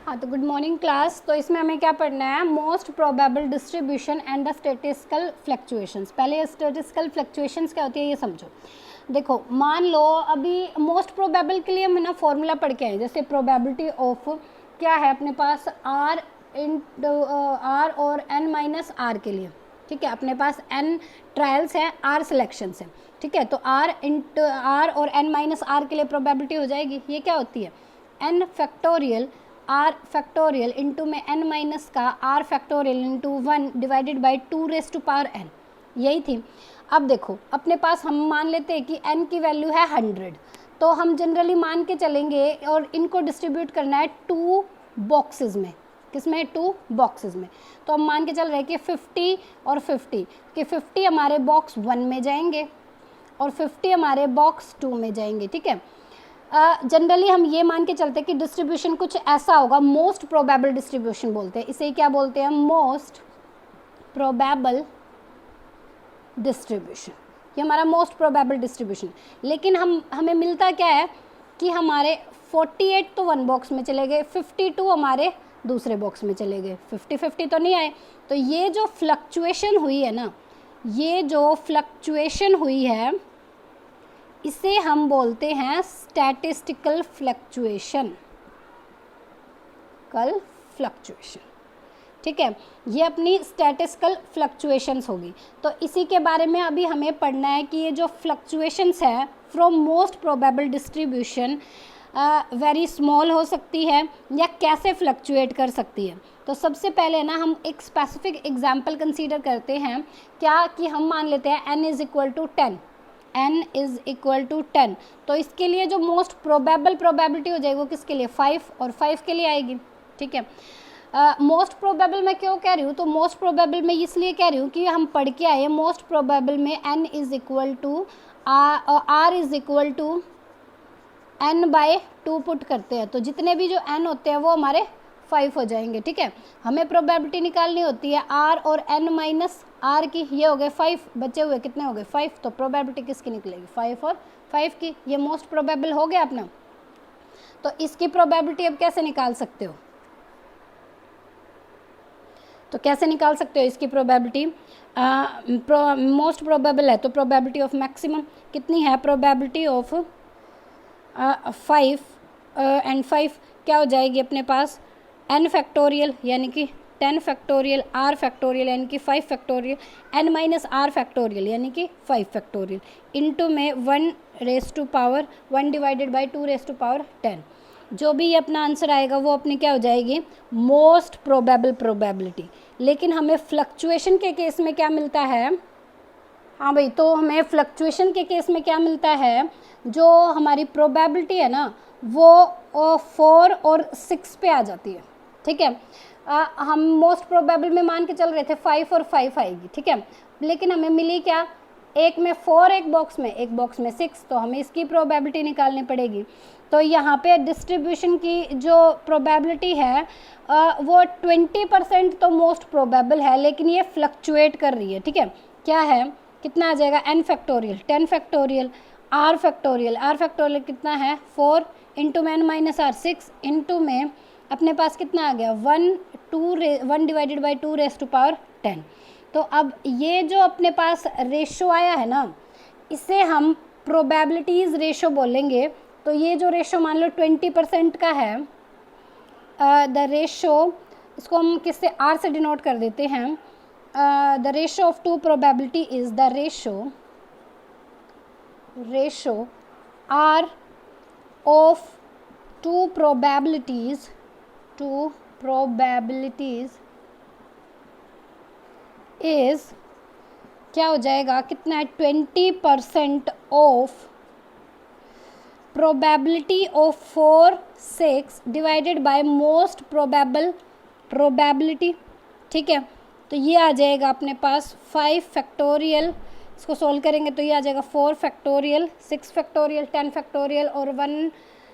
हाँ, तो good morning class. तो इसमें हमें क्या पढ़ना है, most probable distribution and the statistical fluctuations. पहले स्टैटिस्टिकल फ्लक्चुएशंस क्या होती है ये समझो। देखो, मान लो अभी मोस्ट प्रोबेबल के लिए हम ना फॉर्मूला पढ़ के आए, जैसे प्रोबेबिलिटी ऑफ क्या है अपने पास आर और एन माइनस आर के लिए, ठीक है। अपने पास एन ट्रायल्स है, आर सिलेक्शंस है, ठीक है। तो आर और एन माइनस आर के लिए प्रोबेबिलिटी हो जाएगी, ये क्या होती है, n factorial r factorial into में एन माइनस का r factorial into 1 divided by 2 raise to power n, यही थी। अब देखो अपने पास हम मान लेते हैं कि n की वैल्यू है 100, तो हम जनरली मान के चलेंगे और इनको डिस्ट्रीब्यूट करना है 2 बॉक्सेस में। किसमें, 2 बॉक्सेस में। तो हम मान के चल रहे हैं कि 50 और 50 कि 50 हमारे बॉक्स 1 में जाएंगे और 50 हमारे बॉक्स 2 में जाएंगे, ठीक है। जनरली हम ये मान के चलते हैं कि डिस्ट्रीब्यूशन कुछ ऐसा होगा, मोस्ट प्रोबेबल डिस्ट्रीब्यूशन बोलते हैं इसे। क्या बोलते हैं, मोस्ट प्रोबेबल डिस्ट्रीब्यूशन। ये हमारा मोस्ट प्रोबेबल डिस्ट्रीब्यूशन। लेकिन हमें मिलता क्या है कि हमारे 48 तो 1 बॉक्स में चले गए, 52 हमारे दूसरे बॉक्स में चले गए, 50-50 तो नहीं आए। तो ये जो फ्लक्चुएशन हुई है ना, ये जो फ्लक्चुएशन हुई है इसे हम बोलते हैं स्टैटिस्टिकल फ्लक्चुएशन, ठीक है। ये अपनी स्टैटिस्टिकल फ्लक्चुएशंस होगी। तो इसी के बारे में अभी हमें पढ़ना है कि ये जो फ्लक्चुएशंस है from most probable distribution very small हो सकती है या कैसे फ्लक्चुएट कर सकती है। तो सबसे पहले ना हम एक स्पेसिफिक एग्जांपल कंसीडर करते हैं, क्या कि हम मान लेते हैं n is equal to 10, n is equal to 10। तो इसके लिए जो मोस्ट प्रोबेबल प्रोबेबिलिटी हो जाएगी वो किसके लिए, 5 और 5 के लिए आएगी, ठीक है। मोस्ट प्रोबेबल मैं क्यों कह रही हूँ, तो मोस्ट प्रोबेबल मैं इसलिए कह रही हूँ कि हम पढ़ के आए मोस्ट प्रोबेबल में n is equal to r is equal to n by 2 put करते हैं, तो जितने भी जो n होते हैं वो हमारे 5 हो जाएंगे, ठीक है। हमें प्रोबेबिलिटी निकालनी होती है r और n माइनस r की, ये हो गए 5, बचे हुए कितने हो गए 5। तो प्रोबेबिलिटी किसकी निकलेगी, 5 और 5 की। ये मोस्ट प्रोबेबल हो गया अपना। तो इसकी प्रोबेबिलिटी अब कैसे निकाल सकते हो, तो कैसे निकाल सकते हो इसकी प्रोबेबिलिटी, मोस्ट प्रोबेबल है तो प्रोबेबिलिटी ऑफ मैक्सिमम कितनी है, प्रोबेबिलिटी ऑफ 5 एंड 5 क्या हो जाएगी अपने पास, n फैक्टोरियल यानी कि 10 फैक्टोरियल r फैक्टोरियल यानी कि 5 factorial n minus r factorial यानी कि 5 फैक्टोरियल इंटू में 1 raise to power 1 divided by 2 raise to power 10। जो भी ये अपना आंसर आएगा वो अपनी क्या हो जाएगी, मोस्ट प्रोबेबल प्रोबेबिलिटी। लेकिन हमें फ्लक्चुएशन के केस में क्या मिलता है, हाँ भाई, तो हमें फ्लक्चुएशन के केस में क्या मिलता है, जो हमारी प्रोबेबिलिटी है ना वो 4 और 6 पे आ जाती है, ठीक है। हम मोस्ट प्रोबेबल में मान के चल रहे थे 5 और 5 आएगी, ठीक है। लेकिन हमें मिली क्या, एक में 4 एक बॉक्स में 6, तो हमें इसकी प्रोबेबिलिटी निकालनी पड़ेगी। तो यहाँ पे डिस्ट्रीब्यूशन की जो प्रोबेबिलिटी है वो 20% तो मोस्ट प्रोबेबल है, लेकिन ये फ्लक्चुएट कर रही है, ठीक है। क्या है, कितना आ जाएगा, n factorial 10 factorial r factorial कितना है 4 इंटू में n माइनस r 6 इंटू में अपने पास कितना आ गया 1 divided by 2 raise to power 10। तो अब ये जो अपने पास रेशो आया है ना, इसे हम प्रोबेबिलिटीज़ रेशो बोलेंगे। तो ये जो रेशो मान लो 20% का है, द रेशो, इसको हम किससे, r से डिनोट कर देते हैं। The ratio of 2 probability is the ratio r of 2 probabilities is क्या हो जाएगा, कितना है, 20% of probability of 4 6 divided by most probable probability, ठीक है। तो ये आ जाएगा अपने पास 5 फैक्टोरियल, इसको सोल्व करेंगे तो ये आ जाएगा 4 फैक्टोरियल 6 फैक्टोरियल 10 फैक्टोरियल और 1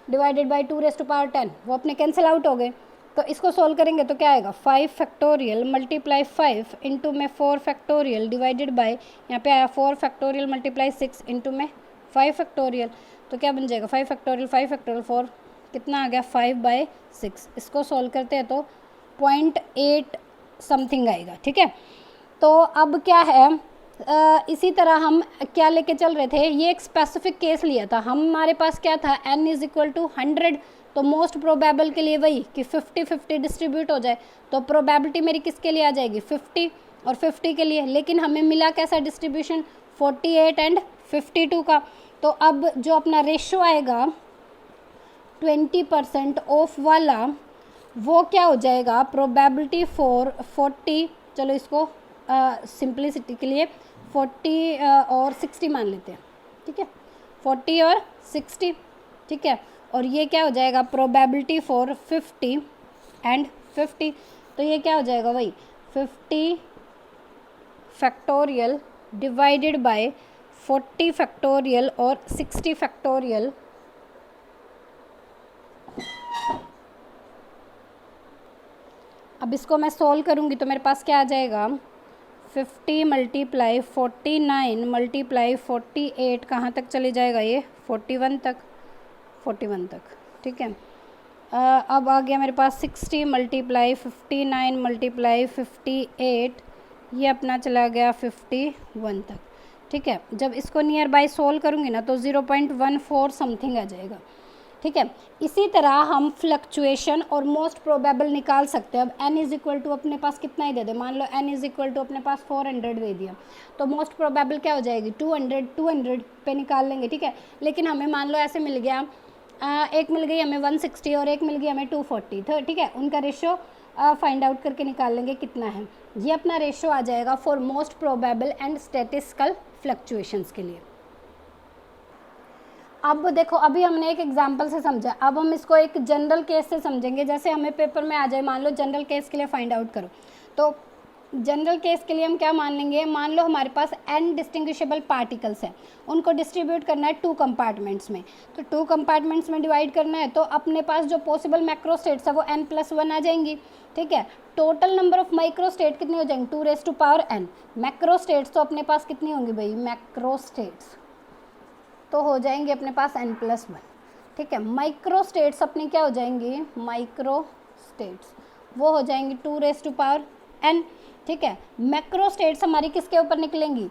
divided by 2 raise to power 10, वो अपने कैंसिल आउट हो गए। तो इसको सोल्व करेंगे तो क्या आएगा, 5 फैक्टोरियल मल्टीप्लाई 5 इंटू में 4 फैक्टोरियल डिवाइडेड बाई, यहाँ पे आया 4 फैक्टोरियल मल्टीप्लाई 6 इंटू में 5 फैक्टोरियल। तो क्या बन जाएगा, 5 फैक्टोरियल 4 कितना आ गया 5/6। इसको सॉल्व करते हैं तो 0.8 समथिंग आएगा, ठीक है। तो अब क्या है, इसी तरह हम क्या लेके चल रहे थे, ये एक स्पेसिफिक केस लिया था हमारे पास, क्या था n इज इक्वल टू 100, तो मोस्ट प्रोबेबल के लिए वही कि 50-50 डिस्ट्रीब्यूट हो जाए, तो प्रोबेबिलिटी मेरी किसके लिए आ जाएगी 50 और 50 के लिए, लेकिन हमें मिला कैसा डिस्ट्रीब्यूशन 48 एंड 52 का। तो अब जो अपना रेशो आएगा 20% ऑफ वाला, वो क्या हो जाएगा, प्रोबेबिलिटी फॉर 40, चलो इसको सिंप्लिसिटी के लिए 40 और 60 मान लेते हैं, ठीक है, 40 और 60, ठीक है। और ये क्या हो जाएगा प्रोबेबिलिटी फॉर 50 एंड 50, तो ये क्या हो जाएगा वही 50 फैक्टोरियल डिवाइडेड बाय 40 फैक्टोरियल और 60 फैक्टोरियल, अब इसको मैं सॉल्व करूँगी तो मेरे पास क्या आ जाएगा 50 मल्टीप्लाई 49 मल्टीप्लाई 48, कहाँ तक चले जाएगा ये 41 तक, ठीक है। अब आ गया मेरे पास 60 मल्टीप्लाई 59 मल्टीप्लाई 58, ये अपना चला गया 51 तक, ठीक है। जब इसको नियर बाय सोल्व करूँगी ना तो 0.14 समथिंग आ जाएगा, ठीक है। इसी तरह हम फ्लक्चुएशन और मोस्ट प्रोबेबल निकाल सकते हैं। अब n इज इक्वल टू अपने पास कितना ही दे दे, मान लो n इज इक्वल टू अपने पास 400 दे दिया, तो मोस्ट प्रोबेबल क्या हो जाएगी 200 पे निकाल लेंगे, ठीक है। लेकिन हमें मान लो ऐसे मिल गया, एक मिल गई हमें 160 और एक मिल गई हमें 240, तो ठीक है, उनका रेशो फाइंड आउट करके निकाल लेंगे कितना है। ये अपना रेशो आ जाएगा for most probable and statistical fluctuations के लिए। अब देखो, अभी हमने एक एग्जांपल से समझा, अब हम इसको एक जनरल केस से समझेंगे। जैसे हमें पेपर में आ जाए, मान लो जनरल केस के लिए फाइंड आउट करो, तो जनरल केस के लिए हम क्या मान लेंगे, मान लो हमारे पास n डिस्टिंग्विशेबल पार्टिकल्स हैं, उनको डिस्ट्रीब्यूट करना है 2 कंपार्टमेंट्स में, तो 2 कंपार्टमेंट्स में डिवाइड करना है, तो अपने पास जो पॉसिबल मैक्रोस्टेट्स है वो n+1 आ जाएंगी, ठीक है। टोटल नंबर ऑफ माइक्रोस्टेट कितनी हो जाएंगी 2n। मैक्रोस्टेट्स तो अपने पास कितनी होंगी भाई, मैक्रोस्टेट्स तो हो जाएंगे अपने पास n+1, ठीक है। माइक्रोस्टेट्स अपनी क्या हो जाएंगी, माइक्रोस्टेट्स वो हो जाएंगी 2n, ठीक है। मैक्रोस्टेट्स हमारी किसके ऊपर निकलेंगी,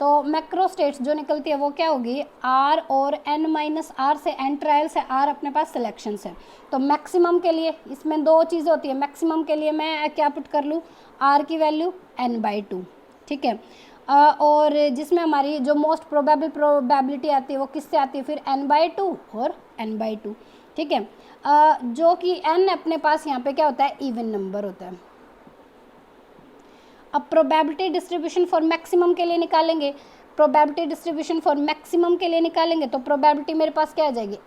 तो मैक्रोस्टेट्स जो निकलती है वो क्या होगी r और n-r से, n ट्रायल्स है, r अपने पास सिलेक्शंस है। तो मैक्सिमम के लिए इसमें 2 चीज़ें होती है, मैक्सिमम के लिए मैं क्या पुट कर लूँ, r की वैल्यू n/2, ठीक है। और जिसमें हमारी जो मोस्ट प्रोबेबिलिटी आती है वो किससे आती है फिर n/2 और n/2, ठीक है। जो कि n अपने पास यहाँ पे क्या होता है, इवन नंबर होता है। अब प्रोबेबिलिटी डिस्ट्रीब्यूशन फॉर मैक्सिमम के लिए निकालेंगे, प्रोबेबिलिटी डिस्ट्रीब्यूशन फॉर मैक्सिमम के लिए निकालेंगे तो प्रोबेबिलिटी मेरे पास क्या आ जाएगी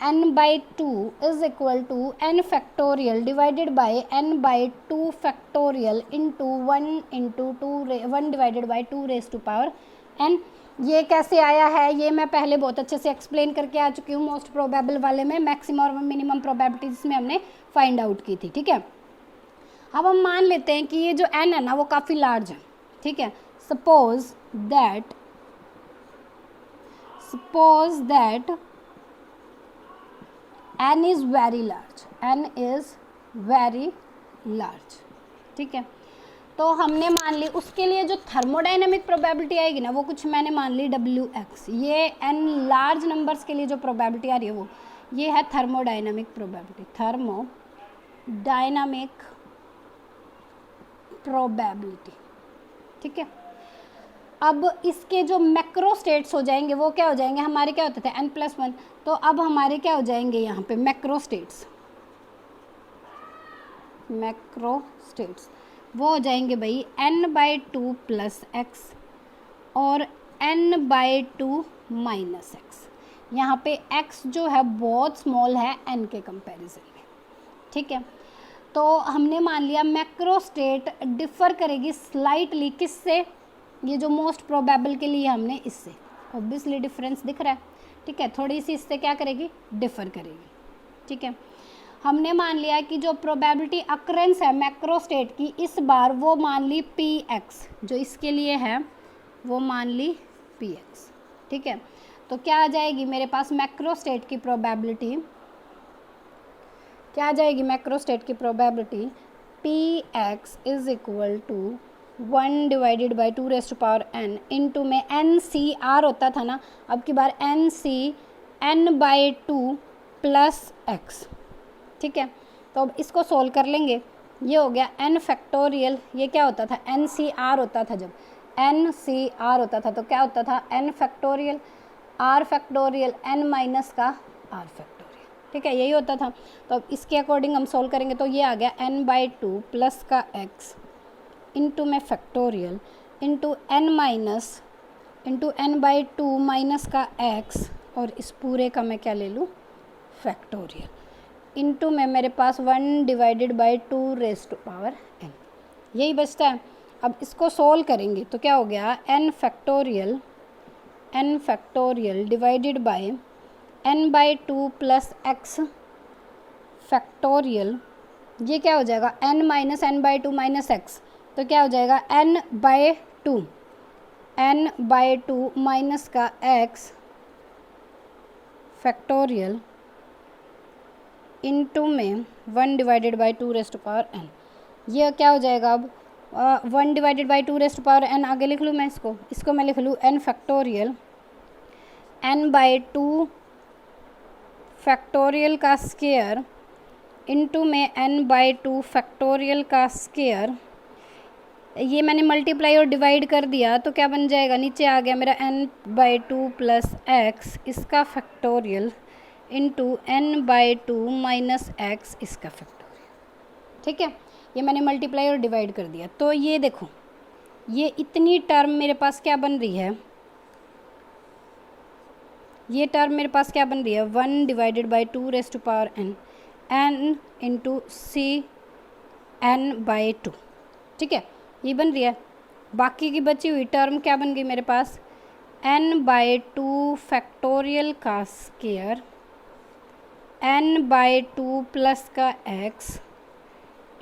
n/2 is equal to n factorial divided by n/2 factorial into 1 divided by 2n। ये कैसे आया है, ये मैं पहले बहुत अच्छे से एक्सप्लेन करके आ चुकी हूँ मोस्ट प्रोबेबल वाले में, मैक्सिमम और मिनिमम प्रोबेबिलिटी जिसमें हमने फाइंड आउट की थी, ठीक है। अब हम मान लेते हैं कि ये जो n है ना वो काफ़ी लार्ज है, ठीक है। Suppose that n is very large, ठीक है। तो हमने मान ली उसके लिए जो थर्मोडाइनमिक प्रोबेबिलिटी आएगी ना वो कुछ मैंने मान ली Wx, ये n लार्ज नंबर्स के लिए जो प्रोबेबिलिटी आ रही है वो ये है थर्मोडाइनमिक प्रोबेबिलिटी, ठीक है। अब इसके जो मैक्रो स्टेट्स हो जाएंगे वो क्या हो जाएंगे, हमारे क्या होते थे n+1, तो अब हमारे क्या हो जाएंगे यहाँ पे मैक्रो स्टेट्स वो हो जाएंगे भाई n/2 + x और n/2 - x। यहाँ पे x जो है बहुत स्मॉल है n के कंपैरिजन में, ठीक है। तो हमने मान लिया मैक्रो स्टेट डिफ़र करेगी स्लाइटली किससे, ये जो मोस्ट प्रोबेबल के लिए हमने इससे, ऑब्वियसली डिफरेंस दिख रहा है, ठीक है। थोड़ी सी इससे क्या करेगी, डिफ़र करेगी, ठीक है। हमने मान लिया कि जो प्रोबेबिलिटी अकरेंस है मैक्रो स्टेट की इस बार वो मान ली px, जो इसके लिए है वो मान ली px, ठीक है। तो क्या आ जाएगी मेरे पास मैक्रोस्टेट की प्रोबेबिलिटी, क्या आ जाएगी मैक्रोस्टेट की probability, P X is equal to 1 divided by 2 raise to power n into में एन सी आर होता था ना, अब की बार N C n by 2 plus X. ठीक है, तो अब इसको सोल्व कर लेंगे। ये हो गया n फैक्टोरियल, ये क्या होता था एन सी आर होता था, जब एन सी आर होता था तो क्या होता था n factorial r factorial n minus का r फैक्टोरियल। ठीक है, यही होता था। तो अब इसके अकॉर्डिंग हम सोल्व करेंगे तो ये आ गया n बाई 2 प्लस का x इंटू में factorial into n minus into n by 2 minus का x, और इस पूरे का मैं क्या ले लूँ फैक्टोरियल, इंटू में मेरे पास 1 divided by 2 raise to power n, यही बचता है। अब इसको सोल्व करेंगे तो क्या हो गया n factorial divided by n by 2 plus x factorial, ये क्या हो जाएगा n minus n by 2 minus x, तो क्या हो जाएगा n बाई 2 माइनस का x फैक्टोरियल इंटू में 1 divided by 2 raise to power n। ये क्या हो जाएगा अब 1 divided by 2 raise to power n, आगे लिख लूँ मैं इसको मैं लिख लूँ n factorial n by 2 factorial का स्क्वायर इंटू में n बाई 2 फैक्टोरियल का स्क्वायर, ये मैंने मल्टीप्लाई और डिवाइड कर दिया तो क्या बन जाएगा, नीचे आ गया मेरा n बाई 2 प्लस एक्स इसका factorial into n by 2 minus x इसका फैक्टोरियल। ठीक है, ये मैंने मल्टीप्लाई और डिवाइड कर दिया। तो ये देखो ये इतनी टर्म मेरे पास क्या बन रही है, ये टर्म मेरे पास क्या बन रही है 1 divided by 2 raise to power n into C n by 2। ठीक है, ये बन रही है। बाकी की बची हुई टर्म क्या बन गई मेरे पास n बाई 2 फैक्टोरियल का स्क्वायर n बाई 2 प्लस का x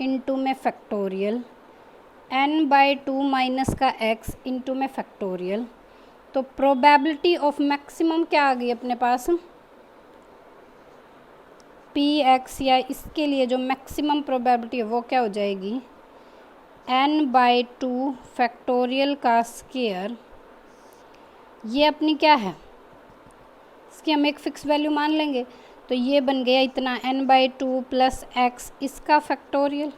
इंटू में फैक्टोरियल n बाई 2 माइनस का x इंटू में फैक्टोरियल। तो प्रोबेबिलिटी ऑफ मैक्सिमम क्या आ गई अपने पास पी एक्स, या इसके लिए जो मैक्सिमम प्रोबेबिलिटी है वो क्या हो जाएगी n बाई 2 फैक्टोरियल का स्क्वायर, ये अपनी क्या है इसकी हम एक फ़िक्स वैल्यू मान लेंगे, तो ये बन गया इतना n बाई 2 प्लस एक्स इसका फैक्टोरियल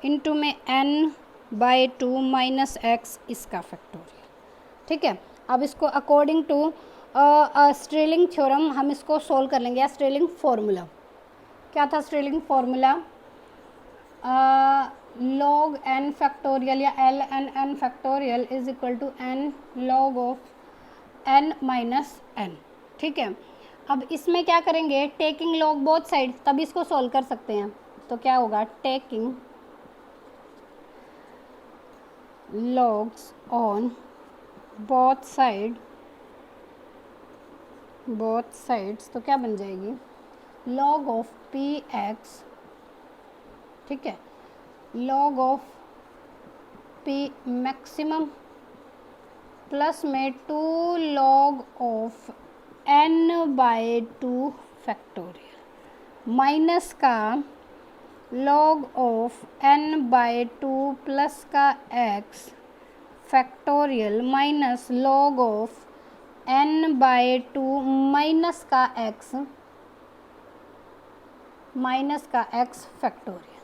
इंटू में n बाई 2 माइनस एक्स इसका फैक्टोरियल। ठीक है, अब इसको अकॉर्डिंग टू स्ट्रेलिंग थ्योरम हम इसको सोल्व कर लेंगे, या स्ट्रेलिंग फार्मूला। क्या था Stirling formula, log n factorial या ln n फैक्टोरियल is equal to n log of n minus n। ठीक है, अब इसमें क्या करेंगे टेकिंग लॉग बोथ साइड, तब इसको सोल्व कर सकते हैं। तो क्या होगा taking logs on both sides, तो क्या बन जाएगी log ऑफ पी एक्स, ठीक है, log of P maximum plus में 2 log of n by 2 factorial minus का log of n by 2 plus का x factorial minus log of n by 2 minus का x फैक्टोरियल।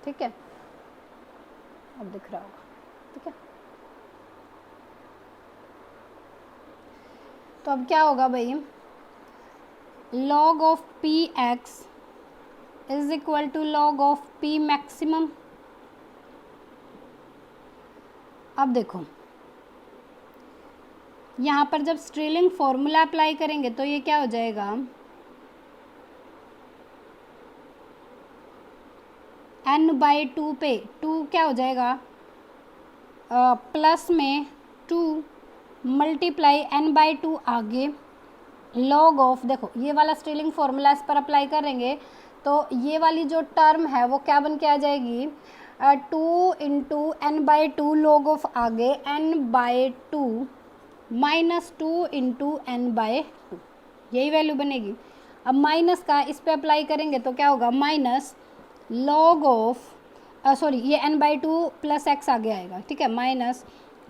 ठीक है, अब दिख रहा होगा। ठीक है, तो अब क्या होगा भाई log of P X is equal to log of P maximum. अब देखो यहाँ पर जब स्ट्रेलिंग फॉर्मूला अप्लाई करेंगे तो ये क्या हो जाएगा n बाई 2 पे 2 क्या हो जाएगा प्लस में 2 मल्टीप्लाई n बाई 2 आगे log ऑफ, देखो ये वाला स्ट्रेलिंग फॉर्मूला इस पर अप्लाई करेंगे तो ये वाली जो टर्म है वो क्या बन के आ जाएगी 2 into n by 2 log of आगे n by 2 -2 into n by 2, यही वैल्यू बनेगी। अब माइनस का इस पे अप्लाई करेंगे तो क्या होगा, माइनस लॉग ऑफ सॉरी ये n बाई 2 प्लस एक्स आगे आएगा, ठीक है, माइनस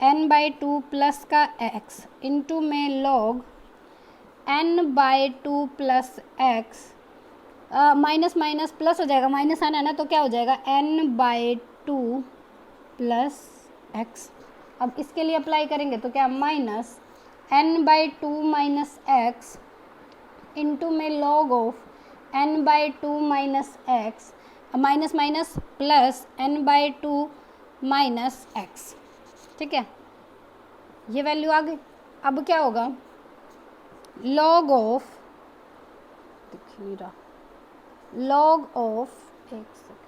n बाई 2 प्लस का x इंटू में log n by 2 plus x, minus minus plus हो जाएगा, माइनस आना है ना, तो क्या हो जाएगा n बाई 2 प्लस एक्स। अब इसके लिए अप्लाई करेंगे तो क्या, minus n by 2 minus X into में log of n by 2 minus X, minus minus plus n by 2 minus X, ठीक है, ये वैल्यू आ गई। अब क्या होगा, लॉग ऑफ, दिख नहीं रहा, लॉग ऑफ, एक सेकेंड,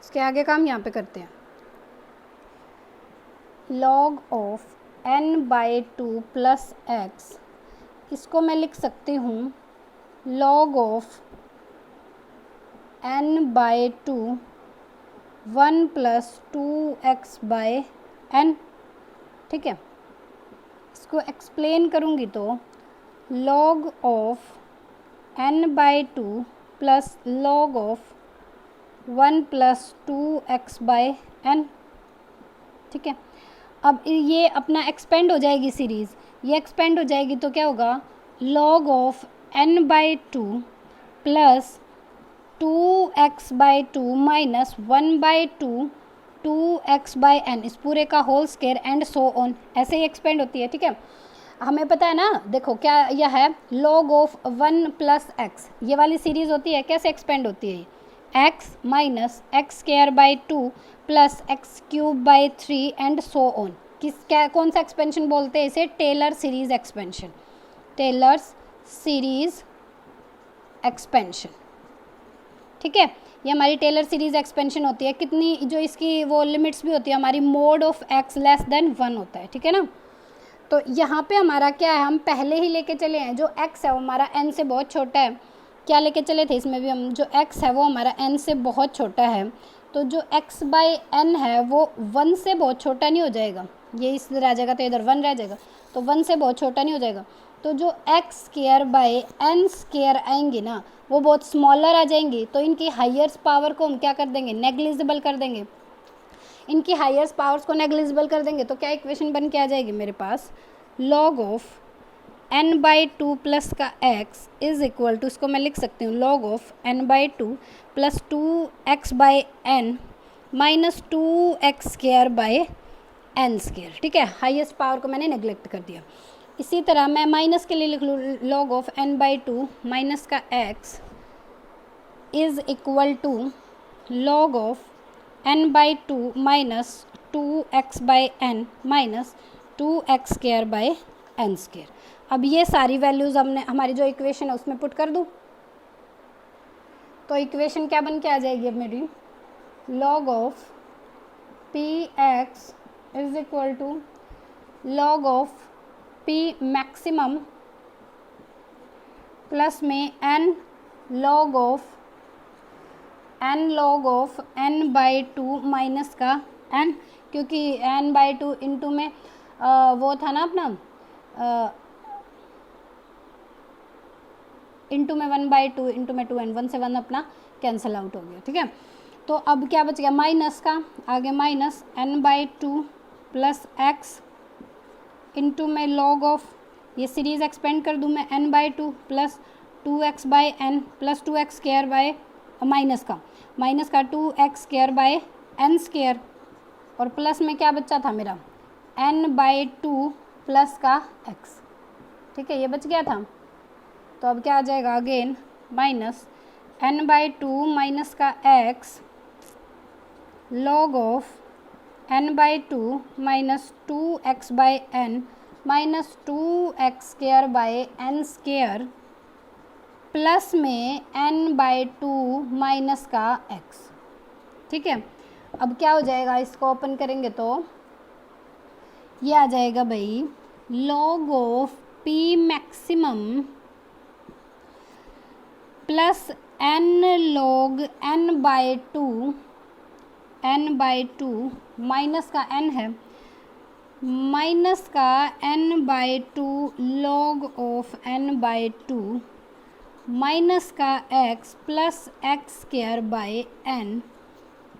इसके आगे काम यहाँ पे करते हैं, log of n by 2 plus x, इसको मैं लिख सकती हूँ log of n by 2 1 plus 2x by n, ठीक है। इसको एक्सप्लेन करूँगी तो log of n by 2 plus log of 1 plus 2x by n, ठीक है। अब ये अपना एक्सपेंड हो जाएगी सीरीज़, ये एक्सपेंड हो जाएगी तो क्या होगा, log of n by 2 plus 2x by 2 minus 1 by 2 2x by n, इस पूरे का whole square and so on, ऐसे ही एक्सपेंड होती है, ठीक है। हमें पता है ना, देखो क्या यह है, log ऑफ 1 प्लस एक्स, ये वाली सीरीज़ होती है, कैसे एक्सपेंड होती है, x minus x square by 2 plus x cube by 3 and so on. क्या कौन सा एक्सपेंशन बोलते हैं इसे, Taylor series expansion, Taylor's series expansion, ठीक है। ये हमारी टेलर सीरीज एक्सपेंशन होती है, कितनी, जो इसकी वो लिमिट्स भी होती है हमारी, mode of x less than 1 होता है, ठीक है ना। तो यहाँ पे हमारा क्या है, हम पहले ही लेके चले हैं, जो x है वो हमारा n से बहुत छोटा है, क्या लेके चले थे इसमें भी हम, जो x है वो हमारा n से बहुत छोटा है, तो जो x बाई n है वो 1 से बहुत छोटा नहीं हो जाएगा, ये इस तरह आ जाएगा तो इधर 1 रह जाएगा, तो 1 से बहुत छोटा नहीं हो जाएगा, तो जो x square by n square आएंगी ना वो बहुत स्मॉलर आ जाएंगी, तो इनकी हायर पावर को हम क्या कर देंगे, नेग्लिजिबल कर देंगे, इनकी हायर पावर्स को नेग्लिजिबल कर देंगे, तो क्या इक्वेशन बन के आ जाएगी मेरे पास, log of n by 2 plus का x इज इक्वल टू, इसको मैं लिख सकती हूँ log of n by 2 plus 2x by n minus 2x square by n square, ठीक है, हाईएस्ट पावर को मैंने नेग्लेक्ट कर दिया। इसी तरह मैं माइनस के लिए लिख लूँ log of n by 2 minus का x is equal to log of n by 2 minus 2x by n minus 2x square by n square. अब ये सारी वैल्यूज़ हमने, हमारी जो इक्वेशन है उसमें पुट कर दूँ, तो इक्वेशन क्या बन के आ जाएगी अब मेरी, log of px is equal to log of p maximum plus में n log of n by 2 minus का n, क्योंकि n बाई 2 इंटू में वो था ना अपना, इंटू में 1 बाई 2 इंटू में 2n, 1 से 1 अपना कैंसिल आउट हो गया, ठीक है। तो अब क्या बच गया, माइनस का आगे minus n by 2 plus x into में log ऑफ, ये सीरीज़ एक्सपेंड कर दूँ मैं, n by 2 plus 2x by n plus 2x square by minus का 2x square by n square, और प्लस में क्या बचा था मेरा, n बाई 2 प्लस का x, ठीक है, ये बच गया था। तो अब क्या आ जाएगा, again minus n by 2 minus का x log of n by 2 minus 2x by n minus 2x square by n square plus में n बाई 2 माइनस का x, ठीक है। अब क्या हो जाएगा, इसको ओपन करेंगे तो ये आ जाएगा भाई log of p maximum plus n log n by 2 minus का n है माइनस का n/2 log of n/2 minus का x plus x square by n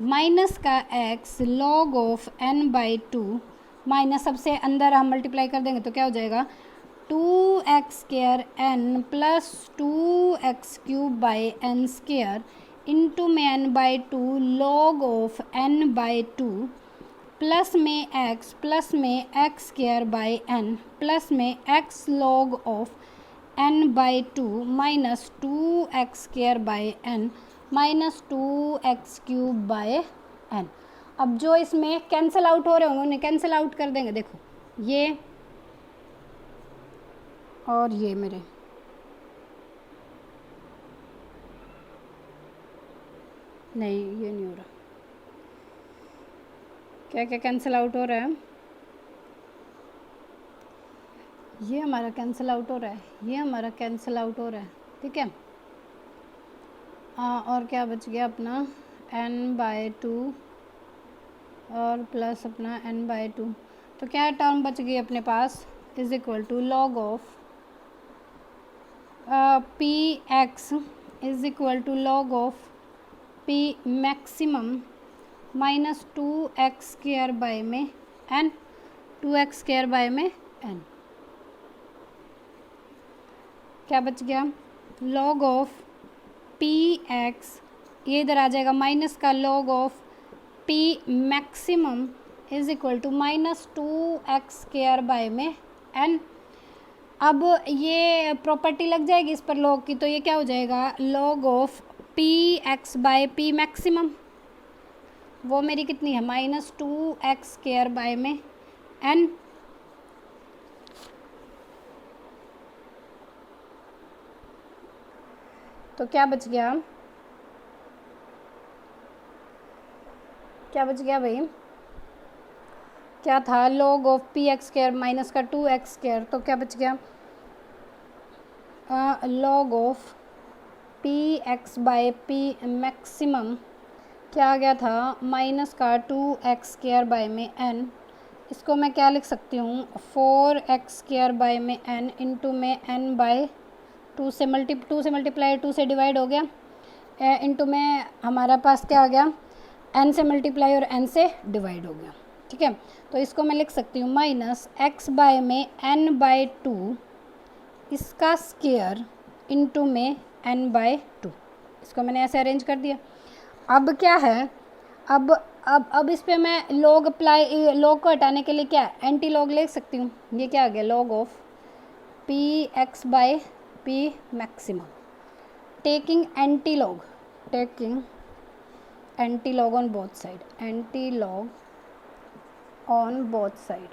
minus का x log of n/2 minus सबसे अंदर हम मल्टीप्लाई कर देंगे तो क्या हो जाएगा 2x² n plus 2x³ by n square into में n/2 log of n/2 plus में x² बाई n प्लस में x log of n/2 minus 2x² by n minus 2x³ by n। अब जो इसमें कैंसिल आउट हो रहे होंगे उन्हें कैंसिल आउट कर देंगे। देखो ये और ये मेरे नहीं, ये नहीं हो रहा। क्या क्या कैंसिल आउट हो रहा है? ये हमारा कैंसिल आउट हो रहा है, ये हमारा कैंसिल आउट हो रहा है, ठीक है। और क्या बच गया अपना n/2 और प्लस अपना n/2। तो क्या टर्म बच गई अपने पास is equal to log of px is equal to log of p maximum minus 2x² by में n 2x² बाय में n। क्या बच गया log ऑफ px, ये इधर आ जाएगा माइनस का log of p maximum is equal to minus 2x² by में n। अब ये प्रॉपर्टी लग जाएगी इस पर log की, तो ये क्या हो जाएगा log of px by p maximum, वो मेरी कितनी है माइनस 2x² बाय में n। तो क्या बच गया, क्या बच गया भाई, क्या था log ऑफ px² माइनस का 2x², तो क्या बच गया log of px by p maximum क्या आ गया था माइनस का 2x² बाय में n। इसको मैं क्या लिख सकती हूँ 4x² बाय में n इंटू में n बाय 2 से मल्टीप्लाई 2 से डिवाइड हो गया इंटू में हमारा पास क्या आ गया n से मल्टीप्लाई और n से डिवाइड हो गया, ठीक है। तो इसको मैं लिख सकती हूँ माइनस x बाय में n/2 इसका स्क्वायर इंटू में n/2। इसको मैंने ऐसे अरेंज कर दिया। अब क्या है, अब इस पे मैं log अप्लाई, log को हटाने के लिए क्या एंटी log ले सकती हूँ। ये क्या आ गया log of px by p maximum taking anti log on both side, anti log on both side.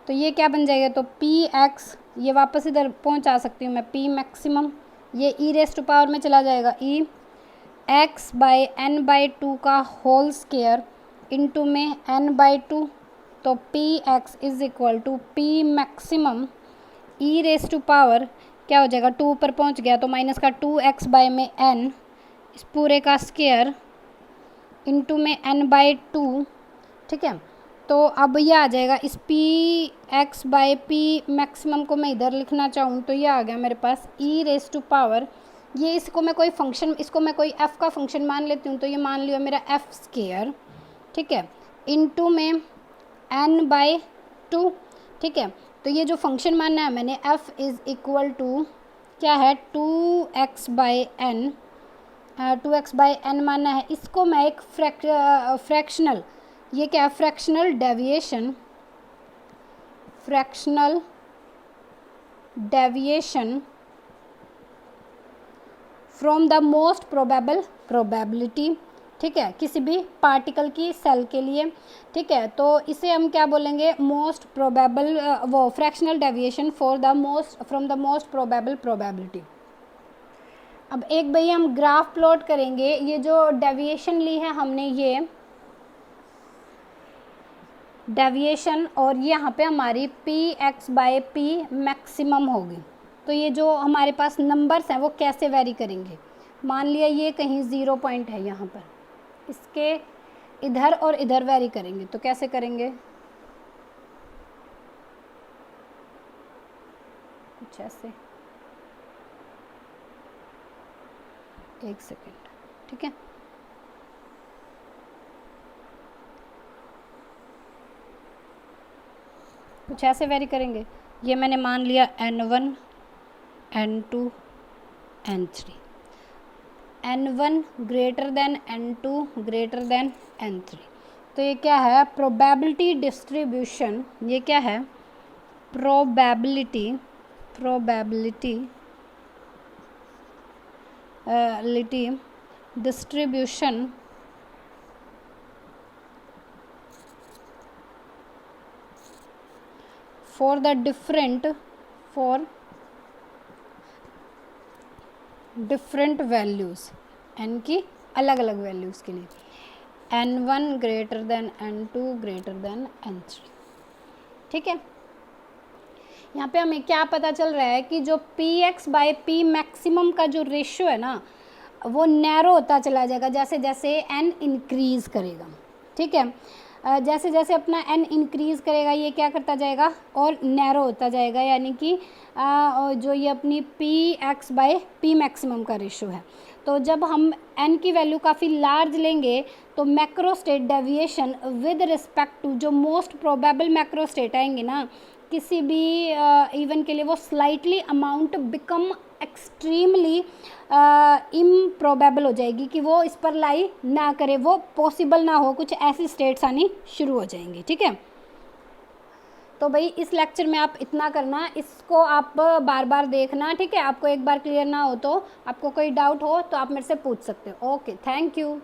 तो ये क्या बन जाएगा, तो px ये वापस इधर पहुंचा सकती हूँ मैं p मैक्सिमम, ये e रेज़ टू पावर में चला जाएगा e x बाय n/2 का होल स्क्वायर इंटू में n/2। तो px is equal to p maximum e raise to power क्या हो जाएगा 2 पर पहुंच गया तो माइनस का 2x बाय में n इस पूरे का स्क्वायर इंटू में n/2, ठीक है। तो अब ये आ जाएगा इस px बाय p मैक्सिमम को मैं इधर लिखना चाहूँ तो ये आ गया मेरे पास e रेज़ टू पावर, ये इसको मैं कोई फंक्शन, इसको मैं कोई f का फंक्शन मान लेती हूँ, तो ये मान लिया मेरा f², ठीक है, इंटू में n/2, ठीक है। तो ये जो फंक्शन मानना है मैंने f इज़ इक्वल टू क्या है 2x बाय n मानना है। इसको मैं एक फ्रैक्शनल, ये क्या है fractional deviation from the most probable probability, ठीक है, किसी भी पार्टिकल की सेल के लिए, ठीक है। तो इसे हम क्या बोलेंगे मोस्ट प्रोबेबल, वो fractional deviation from the most probable probability. अब एक भैया हम ग्राफ प्लॉट करेंगे, ये जो डेविएशन ली है हमने ये डेविएशन और यहाँ पे हमारी px बाय p मैक्सिमम होगी। तो ये जो हमारे पास नंबर्स हैं वो कैसे वेरी करेंगे, मान लिया ये कहीं 0 पॉइंट है यहाँ पर, इसके इधर और इधर वेरी करेंगे, तो कैसे करेंगे, कुछ ऐसे, एक सेकेंड, ठीक है। कुछ ऐसे वेरी करेंगे। ये मैंने मान लिया n1 n2 n3, n1 greater than n2 greater than n3। तो ये क्या है, प्रोबेबिलिटी डिस्ट्रीब्यूशन, ये क्या है, probability distribution for the different values, n की अलग अलग वैल्यूज़ के लिए, n1 greater than n2 greater than n3, ठीक है। यहाँ पे हमें क्या पता चल रहा है कि जो px बाय p मैक्सिमम का जो रेशियो है ना, वो नैरो होता चला जाएगा जैसे जैसे n इंक्रीज़ करेगा, ठीक है। जैसे जैसे अपना n इंक्रीज़ करेगा ये क्या करता जाएगा और नैरो होता जाएगा, यानी कि जो ये अपनी P x by P maximum का रेशो है। तो जब हम n की वैल्यू काफ़ी लार्ज लेंगे तो macro state deviation with respect to जो मोस्ट प्रोबेबल मैक्रो स्टेट आएंगे ना किसी भी इवन के लिए, वो slightly amount become extremely improbable हो जाएगी कि वो इस पर लाई ना करे, वो पॉसिबल ना हो, कुछ ऐसी स्टेट्स आनी शुरू हो जाएंगी, ठीक है। तो भाई इस लेक्चर में आप इतना करना, इसको आप बार बार देखना, ठीक है। आपको एक बार क्लियर ना हो तो, आपको कोई डाउट हो तो आप मेरे से पूछ सकते हो। Okay, thank you.